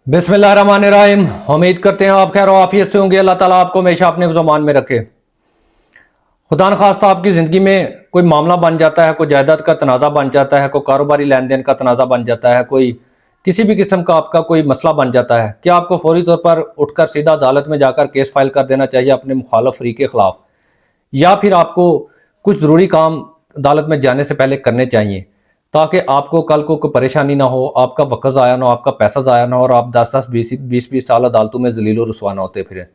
बिस्मिल्लाहिर्रहमानिर्रहीम। उम्मीद करते हैं आप खैर आफियत से होंगे। अल्लाह ताला आपको हमेशा अपने ज़मान में रखे। खुदा न खास्ता आपकी ज़िंदगी में कोई मामला बन जाता है, कोई जायदाद का तनाज़ा बन जाता है, कोई कारोबारी लेन देन का तनाज़ा बन जाता है, कोई किसी भी किस्म का आपका कोई मसला बन जाता है, क्या आपको फौरी तौर पर उठकर सीधा अदालत में जाकर केस फाइल कर देना चाहिए अपने मुखालफ फ्री के ख़िलाफ़, या फिर आपको कुछ ज़रूरी काम अदालत में जाने से पहले करने चाहिए ताकि आपको कल को कोई परेशानी ना हो, आपका वक्त ज़ाया ना हो, आपका पैसा ज़ाया ना हो और आप 10-10, 20-20 साल अदालतों में ज़लील और रुसवा ना होते फिरें।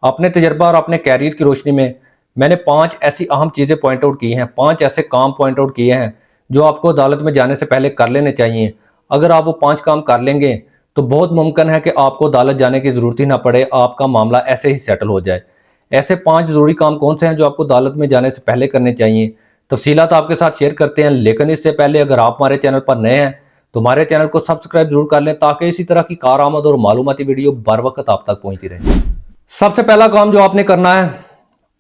अपने तजर्बा और अपने कैरियर की रोशनी में मैंने 5 ऐसी अहम चीज़ें पॉइंट आउट की हैं, 5 ऐसे काम पॉइंट आउट किए हैं जो आपको अदालत में जाने से पहले कर लेने चाहिए। अगर आप वो 5 काम कर लेंगे तो बहुत मुमकिन है कि आपको अदालत जाने की ज़रूरत ही ना पड़े, आपका मामला ऐसे ही सेटल हो जाए। ऐसे 5 ज़रूरी काम कौन से हैं जो आपको अदालत में जाने से पहले करने चाहिए, तफसीलात आपके साथ शेयर करते हैं। लेकिन इससे पहले अगर आप हमारे चैनल पर नए हैं तो हमारे चैनल को सब्सक्राइब जरूर कर लें ताकि इसी तरह की कारआमद और मालूमाती वीडियो बर वक्त आप तक पहुंचती रहे। सबसे पहला काम जो आपने करना है,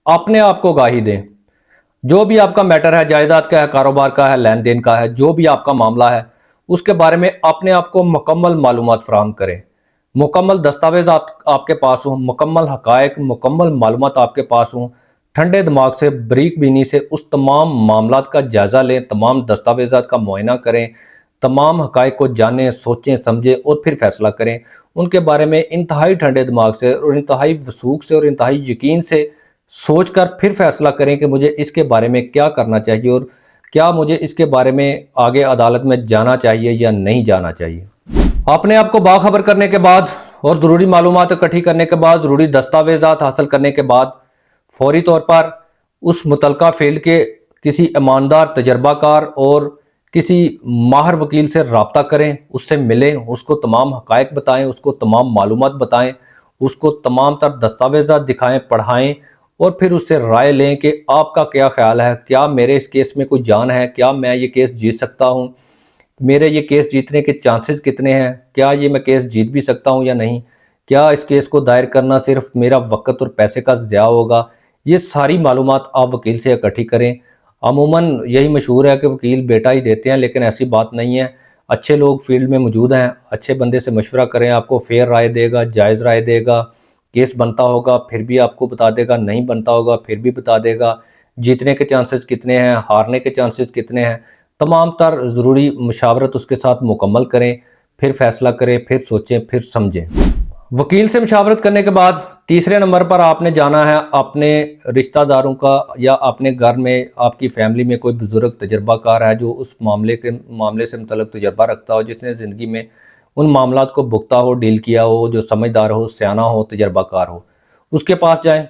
अपने आप को आगाही दें। जो भी आपका मैटर है, जायदाद का है, कारोबार का है, लेन देन का है, जो भी आपका मामला है उसके बारे में अपने आप को मुकम्मल मालूमात फराहम करें। मुकम्मल दस्तावेज आपके पास हों, मुकम्मल हकायक, मुकम्मल मालूमात आपके पास हों। ठंडे दिमाग से, बरीक बीनी से उस तमाम मामलात का जायज़ा लें, तमाम दस्तावेज़ात का मुआयना करें, तमाम हकायक को जानें, सोचें, समझें और फिर फैसला करें। उनके बारे में इंतहाई ठंडे दिमाग से और इंतहाई वसूख से और इंतहाई यकीन से सोच कर फिर फैसला करें कि मुझे इसके बारे में क्या करना चाहिए और क्या मुझे इसके बारे में आगे अदालत में जाना चाहिए या नहीं जाना चाहिए। अपने आप को बाखबर करने के बाद और ज़रूरी मालूमात इकट्ठी करने के बाद, ज़रूरी दस्तावेज़ात हासिल करने के बाद फौरी तौर पर उस मुतलका फील्ड के किसी ईमानदार, तजर्बाकार और किसी माहिर वकील से रब्ता करें, उससे मिलें, उसको तमाम हकायक बताएं, उसको तमाम मालूमात बताएं, उसको तमाम तर दस्तावेज़ात दिखाएं, पढ़ाएं और फिर उससे राय लें कि आपका क्या ख्याल है, क्या मेरे इस केस में कोई जान है, क्या मैं ये केस जीत सकता हूँ, मेरे ये केस जीतने के चांसेस कितने हैं, क्या ये मैं केस जीत भी सकता हूँ या नहीं, क्या इस केस को दायर करना सिर्फ मेरा वक्त और पैसे का ज़िया होगा। ये सारी मालूमात आप वकील से इकट्ठी करें। अमूमन यही मशहूर है कि वकील बेटा ही देते हैं, लेकिन ऐसी बात नहीं है। अच्छे लोग फील्ड में मौजूद हैं, अच्छे बंदे से मशवरा करें, आपको फेयर राय देगा, जायज़ राय देगा। केस बनता होगा फिर भी आपको बता देगा, नहीं बनता होगा फिर भी बता देगा। जीतने के चांसेस कितने हैं, हारने के चांसेस कितने हैं, तमाम तर ज़रूरी मशावरत उसके साथ मुकम्मल करें, फिर फैसला करें, फिर सोचें, फिर समझें। वकील से मशावरत करने के बाद तीसरे नंबर पर आपने जाना है अपने रिश्तेदारों का या अपने घर में आपकी फैमिली में कोई बुज़ुर्ग तजर्बाकार है जो उस मामले से मुतल्लिक़ तजर्बा रखता हो, जिसने ज़िंदगी में उन मामलात को भुगता हो, डील किया हो, जो समझदार हो, सियाना हो, तजर्बाकार हो। उसके पास जाएँ,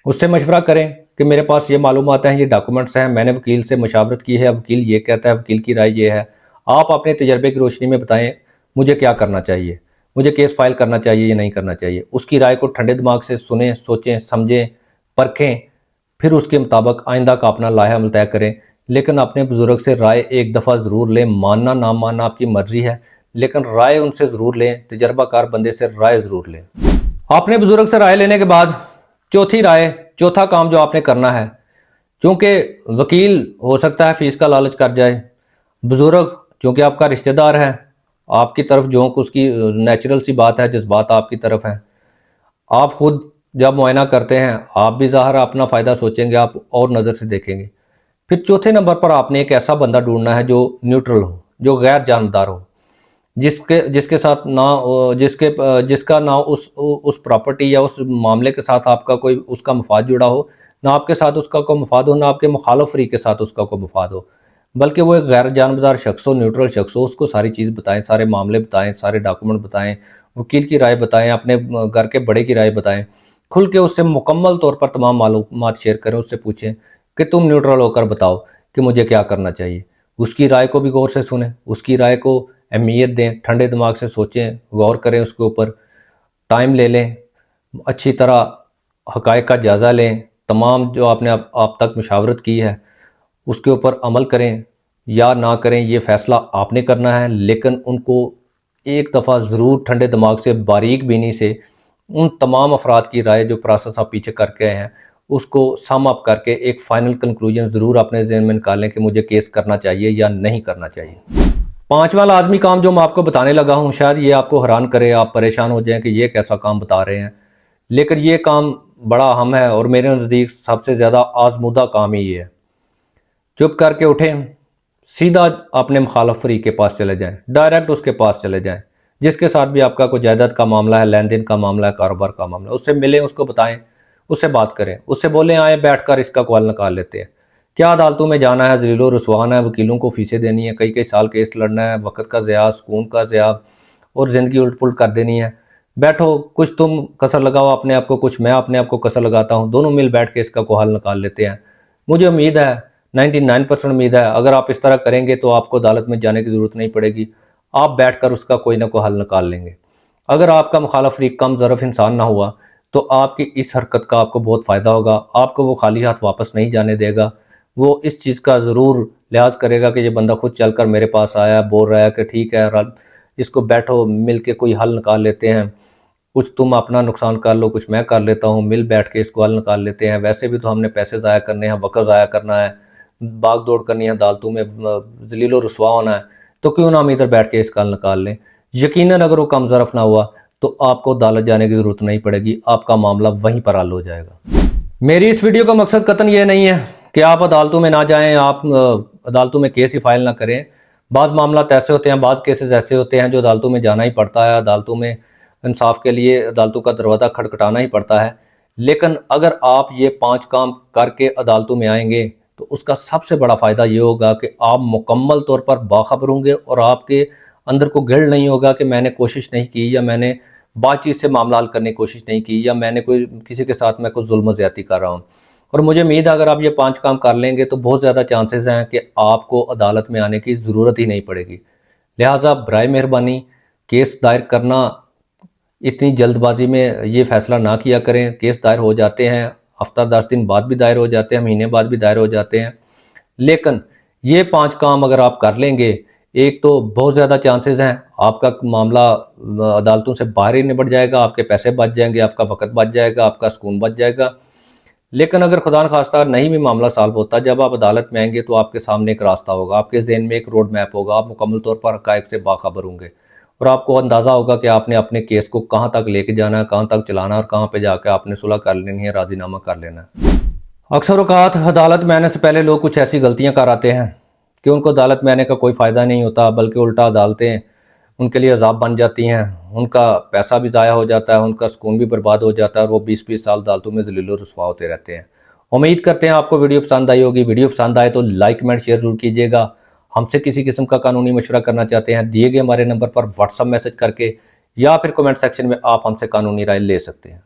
उससे मशवरा करें कि मेरे पास ये मालूमात हैं, ये डॉक्यूमेंट्स हैं, मैंने वकील से मशावरत की है, वकील ये कहता है, वकील की राय ये है। आप अपने तजर्बे की रोशनी में बताएं मुझे क्या करना चाहिए, मुझे केस फाइल करना चाहिए या नहीं करना चाहिए। उसकी राय को ठंडे दिमाग से सुनें, सोचें, समझें, परखें, फिर उसके मुताबिक आइंदा का अपना लाहा अमल तय करें। लेकिन अपने बुज़ुर्ग से राय एक दफ़ा ज़रूर लें, मानना ना मानना आपकी मर्ज़ी है, लेकिन राय उनसे ज़रूर लें, तजर्बाकार बंदे से राय ज़रूर लें। अपने बुज़ुर्ग से राय लेने के बाद चौथा काम जो आपने करना है, चूँकि वकील हो सकता है फ़ीस का लालच कर जाए, बुज़ुर्ग चूँकि आपका रिश्तेदार है, आपकी तरफ झोंक उसकी नेचुरल सी बात है, जज़्बात आपकी तरफ हैं। आप खुद जब मुआयना करते हैं, आप भी ज़ाहिर अपना फ़ायदा सोचेंगे, आप और नज़र से देखेंगे। फिर चौथे नंबर पर आपने एक ऐसा बंदा ढूंढना है जो न्यूट्रल हो, जो गैर जानबदार हो, जिसके साथ ना जिसका ना उस प्रॉपर्टी या उस मामले के साथ आपका कोई उसका मफाद जुड़ा हो, ना आपके साथ उसका कोई मफाद हो, ना आपके मुखालिफ फ्री के साथ उसका कोई मफाद हो, बल्कि वो एक गैर जानबदार शख्स हो, न्यूट्रल शख्स हो। उसको सारी चीज़ बताएं, सारे मामले बताएं, सारे डॉक्यूमेंट बताएं, वकील की राय बताएं, अपने घर के बड़े की राय बताएं। खुल के उससे मुकम्मल तौर पर तमाम मालूमात शेयर करें, उससे पूछें कि तुम न्यूट्रल होकर बताओ कि मुझे क्या करना चाहिए। उसकी राय को भी गौर से सुनें, उसकी राय को अहमियत दें, ठंडे दिमाग से सोचें, गौर करें, उसके ऊपर टाइम ले लें, अच्छी तरह हक़ाइक़ का जायज़ा लें, तमाम जो आपने आप तक मशावरत की है उसके ऊपर अमल करें या ना करें, ये फ़ैसला आपने करना है। लेकिन उनको एक दफ़ा ज़रूर ठंडे दिमाग से, बारीक बीनी से उन तमाम अफराद की राय जो प्रोसेस आप पीछे करके आए हैं उसको सम अप करके एक फ़ाइनल कंक्लूजन ज़रूर अपने ज़हन में निकालें कि मुझे केस करना चाहिए या नहीं करना चाहिए। पांचवा लाजमी काम जो मैं आपको बताने लगा हूं, शायद ये आपको हैरान करे, आप परेशान हो जाएं कि ये कैसा काम बता रहे हैं, लेकिन ये काम बड़ा अहम है और मेरे नज़दीक सबसे ज़्यादा आजमूदा काम ही ये है। चुप करके उठें, सीधा अपने मुखालफ फरीक के पास चले जाएं, डायरेक्ट उसके पास चले जाएं जिसके साथ भी आपका कोई जायदाद का मामला है, लेन देन का मामला है, कारोबार का मामला है। उससे मिलें, उसको बताएं, उससे बात करें, उससे बोलें आए बैठकर इसका कॉल निकाल लेते हैं। क्या अदालतों में जाना है, जलीलो रसवाना है, वकीलों को फीसें देनी है, कई कई साल केस लड़ना है, वक्त का ज़िया, सुकून का ज़िया और ज़िंदगी उलट पुलट कर देनी है। बैठो, कुछ तुम कसर लगाओ अपने आप को, कुछ मैं अपने आप को कसर लगाता हूँ, दोनों मिल बैठ के इसका को हल निकाल लेते हैं। मुझे उम्मीद है, 99% उम्मीद है, अगर आप इस तरह करेंगे तो आपको अदालत में जाने की ज़रूरत नहीं पड़ेगी, आप बैठकर उसका कोई ना कोई हल निकाल लेंगे। अगर आपका मुखालफ फरीक कम ज़रफ़ इंसान ना हुआ तो आपकी इस हरकत का आपको बहुत फ़ायदा होगा। आपको वो खाली हाथ वापस नहीं जाने देगा, वो इस चीज़ का ज़रूर लिहाज करेगा कि ये बंदा खुद चलकर मेरे पास आया, बोल रहा है कि ठीक है इसको बैठो मिल के कोई हल निकाल लेते हैं, कुछ तुम अपना नुकसान कर लो, कुछ मैं कर लेता हूँ, मिल बैठ के इसको हल निकाल लेते हैं। वैसे भी तो हमने पैसे ज़ाया करने हैं, वक़्त ज़ाया करना है, भाग दौड़ करनी है, अदालतों में ज़लील व रुसवा होना है, तो क्यों ना हम इधर बैठ के इसका हल निकाल लें। यकीनन अगर वो कम ज़रफ़ ना हुआ तो आपको अदालत जाने की ज़रूरत नहीं पड़ेगी, आपका मामला वहीं पर हल हो जाएगा। मेरी इस वीडियो का मकसद कतन ये नहीं है कि आप अदालतों में ना जाएं, आप अदालतों में केस ही फाइल ना करें। बाज़ मामला ऐसे होते हैं, बाज़ केसेस ऐसे होते हैं जो अदालतों में जाना ही पड़ता है, अदालतों में इंसाफ के लिए अदालतों का दरवाज़ा खटखटाना ही पड़ता है। लेकिन अगर आप ये 5 काम करके अदालतों में आएंगे तो उसका सबसे बड़ा फ़ायदा ये होगा कि आप मुकम्मल तौर पर बाखबर होंगे और आपके अंदर को गिल्ड नहीं होगा कि मैंने कोशिश नहीं की, या मैंने बातचीत से मामला हल करने की कोशिश नहीं की, या मैंने कोई किसी के साथ मैं कुछ जुल्म ज़्यादती कर रहा हूँ। और मुझे उम्मीद है अगर आप ये 5 काम कर लेंगे तो बहुत ज़्यादा चांसेस हैं कि आपको अदालत में आने की ज़रूरत ही नहीं पड़ेगी। लिहाजा बराए मेहरबानी केस दायर करना इतनी जल्दबाजी में ये फ़ैसला ना किया करें। केस दायर हो जाते हैं, हफ्ता 10 दिन बाद भी दायर हो जाते हैं, महीने बाद भी दायर हो जाते हैं। लेकिन ये 5 काम अगर आप कर लेंगे, एक तो बहुत ज़्यादा चांसेस हैं आपका मामला अदालतों से बाहर ही निपट जाएगा, आपके पैसे बच जाएंगे, आपका वक़्त बच जाएगा, आपका सुकून बच जाएगा। लेकिन अगर खुदा न खास्ता नहीं भी मामला सॉल्व होता, जब आप अदालत में आएंगे तो आपके सामने एक रास्ता होगा, आपके ज़हन में एक रोड मैप होगा, आप मुकम्मल तौर पर हक़ाइक़ से बाखबर होंगे और आपको अंदाज़ा होगा कि आपने अपने केस को कहाँ तक लेके जाना है, कहाँ तक चलाना है और कहाँ पे जाकर आपने सुलह कर लेनी है, राज़ीनामा कर लेना है। अक्सर औक़ात अदालत में आने से पहले लोग कुछ ऐसी गलतियाँ कर आते हैं कि उनको अदालत में आने का कोई फ़ायदा नहीं होता, बल्कि उल्टा अदालतें उनके लिए अज़ाब बन जाती हैं, उनका पैसा भी ज़ाया हो जाता है, उनका सुकून भी बर्बाद हो जाता है और वो 20-20 साल अदालतों में ज़लील व रुसवा होते रहते हैं। उम्मीद करते हैं आपको वीडियो पसंद आई होगी। वीडियो पसंद आए तो लाइक कमेंट शेयर ज़रूर कीजिएगा। हमसे किसी किस्म का कानूनी मशवरा करना चाहते हैं, दिए गए हमारे नंबर पर व्हाट्सअप मैसेज करके या फिर कमेंट सेक्शन में आप हमसे कानूनी राय ले सकते हैं।